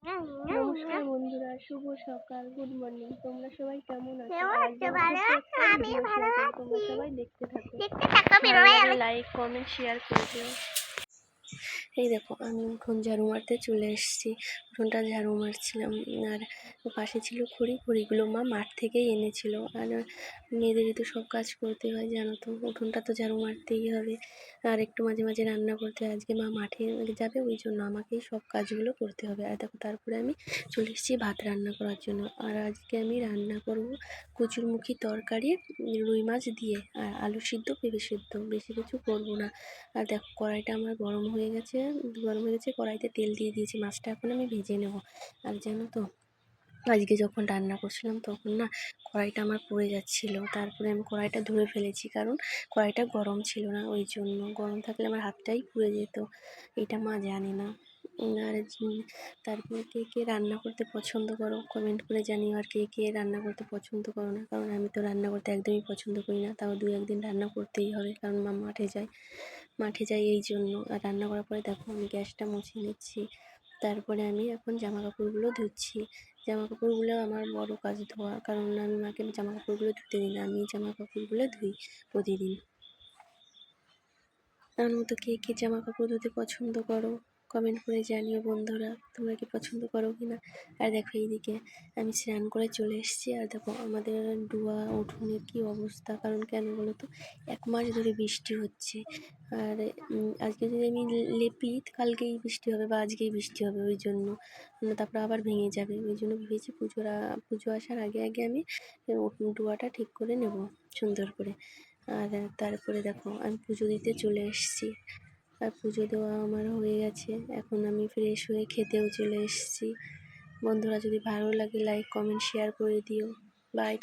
নমস্কার বন্ধুরা, শুভ সকাল, গুড মর্নিং। তোমরা সবাই কেমন আছো? তোমরা সবাই দেখতে থাকো, লাইক কমেন্ট শেয়ার করে দিও। এই দেখো, আমি উঠোন ঝাড়ু মারতে চলে এসেছি। উঠোনটা ঝাড়ু মারছিলাম, আর পাশে ছিল খড়িগুলো মা মাঠ থেকেই এনেছিল। আর মেয়েদেরই তো সব কাজ করতে হয়, জানো তো, উঠোনটা তো ঝাড়ু মারতেই হবে, আর একটু মাঝে মাঝে রান্না করতে হয়। আজকে মা মাঠে যাবে, ওই জন্য আমাকেই সব কাজগুলো করতে হবে। আর দেখো, তারপরে আমি চলে এসেছি ভাত রান্না করার জন্য। আর আজকে আমি রান্না করব কচুরমুখী তরকারি, রুই মাছ দিয়ে, আর আলু সিদ্ধ, পেঁপে সিদ্ধ, বেশি কিছু করবো না। আর দেখো, কড়াইটা আমার গরম হয়ে গেছে। কড়াইতে তেল দিয়ে দিয়েছি, মাছটা এখন আমি ভেজে নেব। আর জানো তো, আজকে যখন রান্না করছিলাম তখন না কড়াইটা আমার পড়ে যাচ্ছিলো। তারপরে আমি কড়াইটা ধুয়ে ফেলেছি, কারণ কড়াইটা গরম ছিল না, ওই জন্য। গরম থাকলে আমার হাতটাই পুড়ে যেত, এটা মা জানে না। আর তারপরে কে কে রান্না করতে পছন্দ করো কমেন্ট করে জানিও, আর কে কে রান্না করতে পছন্দ করো না। কারণ আমি তো রান্না করতে একদমই পছন্দ করি না, তাও 2-1 দিন রান্না করতেই হবে, কারণ মা মাঠে যায় এই জন্য। আর রান্না করার পরে দেখো, আমি গ্যাসটা মুছে নিচ্ছি। তারপরে আমি এখন জামা কাপড়গুলো ধুচ্ছি। জামা কাপড়গুলো আমার বড় কাজ ধোয়া, কারণ আমি মাকে জামা কাপড়গুলো ধুতে দিই না, আমি জামা কাপড়গুলো ধুই প্রতিদিন। আমার মতো কে কে জামা কাপড় ধুতে পছন্দ করো কমেন্ট করে জানিও বন্ধুরা, তোমরা কি পছন্দ করো কি না। আর দেখো, এইদিকে আমি স্নান করে চলে এসেছি। আর দেখো, আমাদের ডুয়া উঠোনের কি অবস্থা, কারণ কেন বলো তো, 1 মাস ধরে বৃষ্টি হচ্ছে। আর আজকে যদি আমি লেপি, কালকেই বৃষ্টি হবে বা আজকেই বৃষ্টি হবে, ওই জন্য। তারপর আবার ভেঙে যাবে, ওই জন্য ভেবেছি পুজো আসার আগে আগে আমি ডুয়াটা ঠিক করে নেব সুন্দর করে। আর তারপরে দেখো, আমি পুজো দিতে চলে এসেছি। আর পুজো দেওয়া আমার হয়ে গেছে, এখন আমি ফ্রেশ হয়ে খেতেও চলে এসেছি। বন্ধুরা, যদি ভালো লাগে লাইক কমেন্ট শেয়ার করে দিও। বাই।